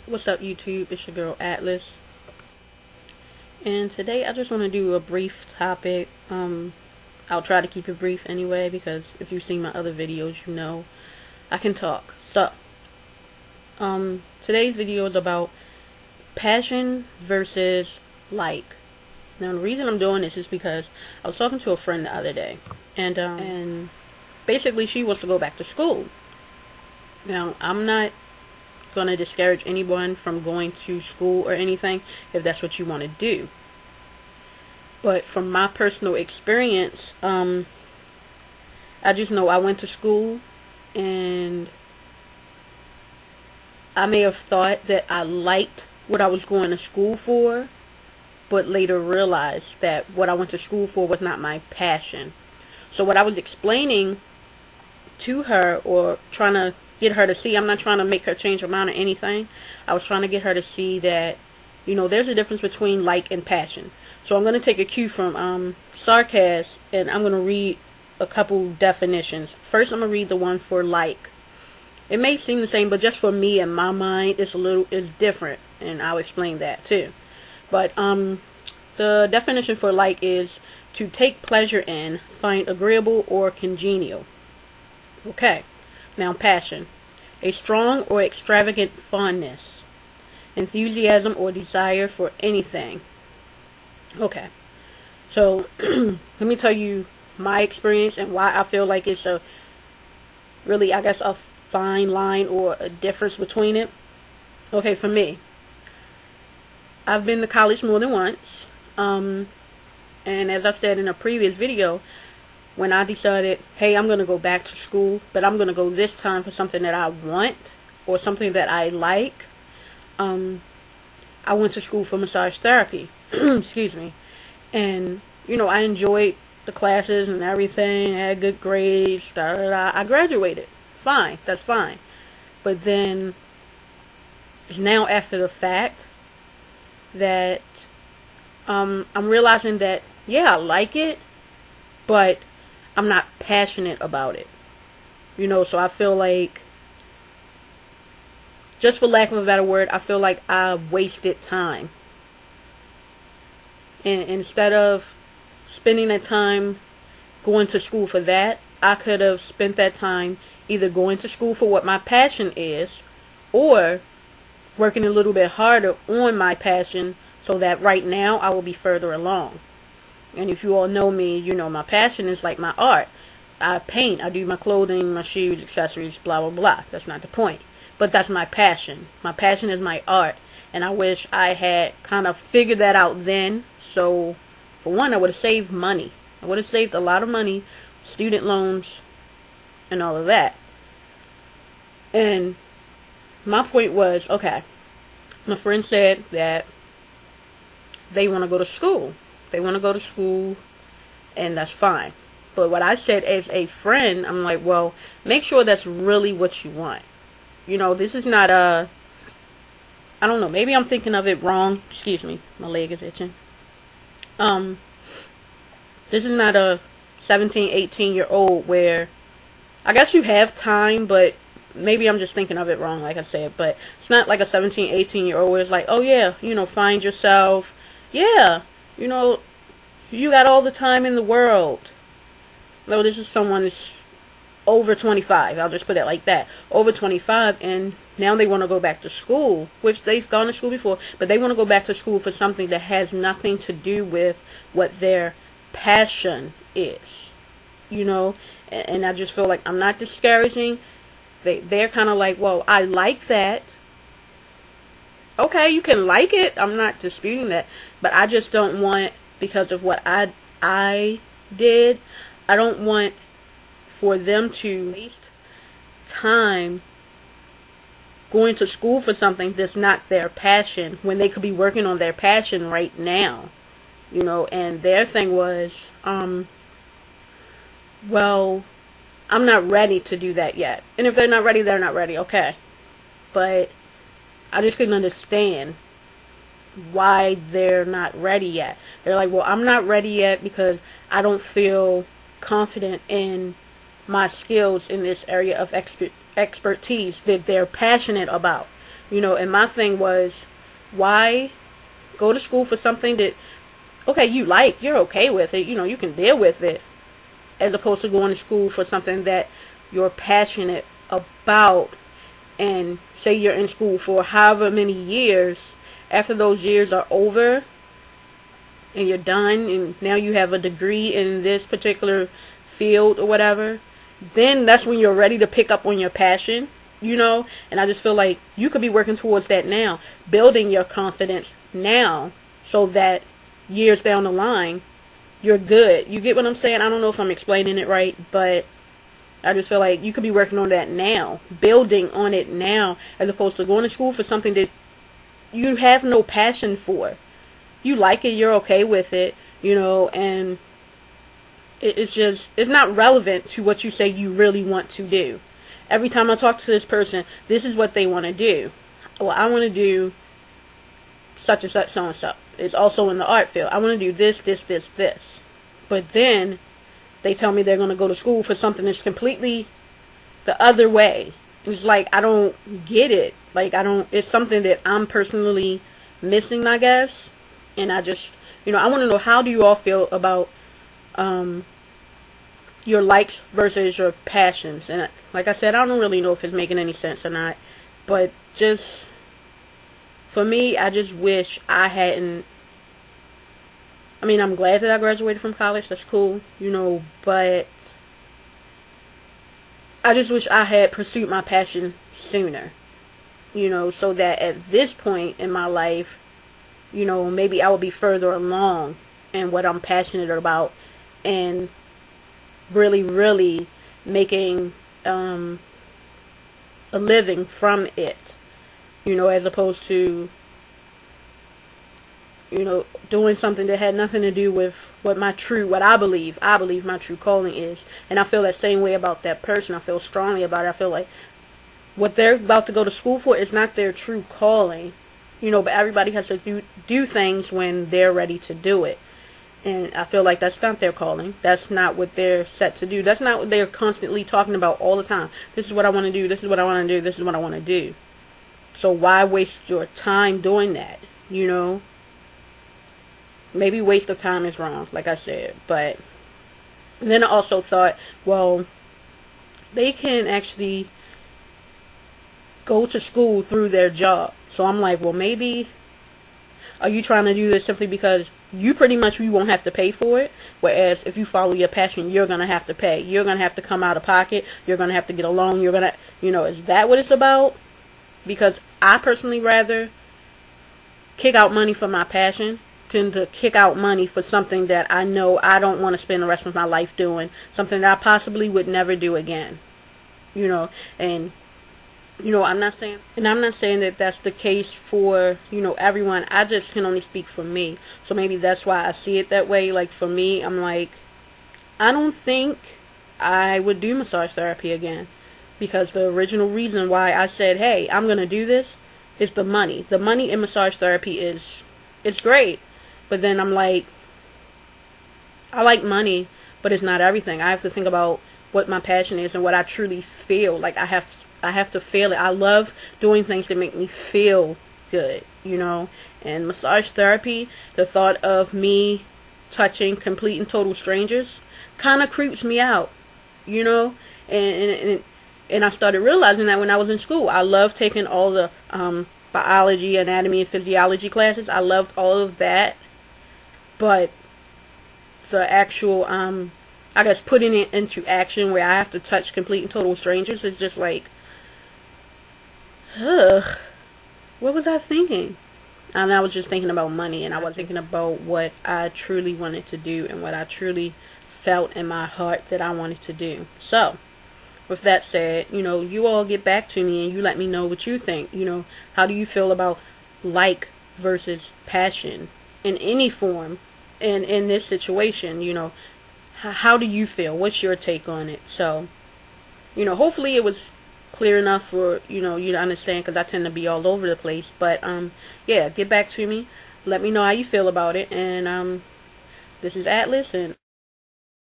What's up, YouTube? It's your girl Atlas, and today I just want to do a brief topic. I'll try to keep it brief anyway, because if you've seen my other videos, you know I can talk. So, today's video is about passion versus like. Now, the reason I'm doing this is because I was talking to a friend the other day, and basically she wants to go back to school. Now, I'm not going to discourage anyone from going to school or anything if that's what you want to do, but from my personal experience, I just know I went to school and I may have thought that I liked what I was going to school for, but later realized that what I went to school for was not my passion. So what I was explaining to her, or trying to get her to see, I'm not trying to make her change her mind or anything. I was trying to get her to see that, you know, there's a difference between like and passion. So I'm going to take a cue from SUBCRIBE, and I'm going to read a couple definitions. First, I'm going to read the one for like. It may seem the same, but just for me and my mind, it's different, and I'll explain that too. But the definition for like is to take pleasure in, find agreeable or congenial. Okay. Now, passion. A strong or extravagant fondness, enthusiasm or desire for anything. Okay. So, let me tell you my experience and why I feel like it's a really, I guess, a fine line or a difference between it. Okay, for me, I've been to college more than once. And as I said in a previous video, when I decided, hey, I'm going to go back to school, but I'm going to go this time for something that I want or something that I like, I went to school for massage therapy. Excuse me. And, you know, I enjoyed the classes and everything. I had good grades. I graduated. Fine. That's fine. But then, it's now after the fact that I'm realizing that, yeah, I like it, but I'm not passionate about it. You know, so I feel like, just for lack of a better word, I feel like I wasted time. And instead of spending that time going to school for that, I could have spent that time either going to school for what my passion is, or working a little bit harder on my passion, so that right now I will be further along. And if you all know me, you know my passion is like my art. I paint, I do my clothing, my shoes, accessories, blah, blah, blah. That's not the point. But that's my passion. My passion is my art. And I wish I had kind of figured that out then. So, for one, I would have saved money. I would have saved a lot of money, student loans, and all of that. And my point was, okay, my friend said that they want to go to school. They want to go to school, and that's fine. But what I said as a friend, I'm like, well, make sure that's really what you want. You know, this is not a, I don't know, maybe I'm thinking of it wrong. Excuse me, my leg is itching. This is not a 17, 18-year-old where, I guess you have time, but maybe I'm just thinking of it wrong, like I said. But it's not like a 17, 18-year-old where it's like, oh yeah, you know, find yourself. Yeah. You know, you got all the time in the world. No, this is someone that's over 25. I'll just put it like that. Over 25, and now they want to go back to school, which they've gone to school before, but they want to go back to school for something that has nothing to do with what their passion is. You know, and I just feel like I'm not discouraging. They're kind of like, well, I like that. Okay, you can like it. I'm not disputing that. But I just don't want, because of what I did, I don't want for them to waste time going to school for something that's not their passion, when they could be working on their passion right now. You know, and their thing was, well, I'm not ready to do that yet. And if they're not ready, they're not ready. Okay. But I just couldn't understand why they're not ready yet. They're like, well, I'm not ready yet because I don't feel confident in my skills in this area of expertise that they're passionate about. And my thing was, why go to school for something that, okay, you're okay with it, you can deal with it, as opposed to going to school for something that you're passionate about, and say you're in school for however many years. After those years are over and you're done and now you have a degree in this particular field or whatever, then that's when you're ready to pick up on your passion, and I just feel like you could be working towards that now, building your confidence now, so that years down the line you're good. You get what I'm saying? I don't know if I'm explaining it right, but I just feel like you could be working on that now, building on it now, as opposed to going to school for something that you have no passion for. You like it, you're okay with it, and it's not relevant to what you say you really want to do. Every time I talk to this person, this is what they want to do. Well, I want to do such and such, so and so. It's also in the art field. I want to do this, this, this, this. But then they tell me they're going to go to school for something that's completely the other way. It's like, I don't get it. Like, it's something that I'm personally missing, I guess. And I just, I want to know, how do you all feel about your likes versus your passions? And like I said, I don't really know if it's making any sense or not. But just, for me, I just wish I hadn't, I'm glad that I graduated from college. That's cool, but I just wish I had pursued my passion sooner, so that at this point in my life, maybe I would be further along in what I'm passionate about, and really, really making a living from it, as opposed to, doing something that had nothing to do with what I believe my true calling is. And I feel that same way about that person. I feel strongly about it. I feel like what they're about to go to school for is not their true calling, but everybody has to do things when they're ready to do it. And I feel like that's not their calling. That's not what they're set to do. That's not what they're constantly talking about all the time. This is what I want to do. This is what I want to do. This is what I want to do. So why waste your time doing that? Maybe waste of time is wrong, like I said. But then I also thought, well, they can actually go to school through their job. So I'm like, well, maybe, are you trying to do this simply because you won't have to pay for it? Whereas if you follow your passion, you're going to have to pay. You're going to have to come out of pocket. You're going to have to get a loan. You're going to, is that what it's about? Because I personally rather kick out money for my passion than to kick out money for something that I know I don't want to spend the rest of my life doing. Something that I possibly would never do again. And I'm not saying that that's the case for, everyone. I just can only speak for me. So maybe that's why I see it that way. Like, for me, I'm like, I don't think I would do massage therapy again. Because the original reason why I said, hey, I'm going to do this is the money. The money in massage therapy it's great. But then I'm like, I like money, but it's not everything. I have to think about what my passion is and what I truly feel. Like, I have to feel it. I love doing things that make me feel good, And massage therapy, the thought of me touching complete and total strangers kind of creeps me out, And I started realizing that when I was in school. I loved taking all the biology, anatomy, and physiology classes. I loved all of that. But the actual, I guess, putting it into action where I have to touch complete and total strangers is just like, ugh, what was I thinking? And I was just thinking about money, and I was thinking about what I truly wanted to do and what I truly felt in my heart that I wanted to do. So, with that said, you all get back to me and you let me know what you think. How do you feel about like versus passion in any form in this situation? How do you feel? What's your take on it? So, hopefully it was clear enough for, you to understand, because I tend to be all over the place. But, yeah, get back to me. Let me know how you feel about it. And, this is Atlas, and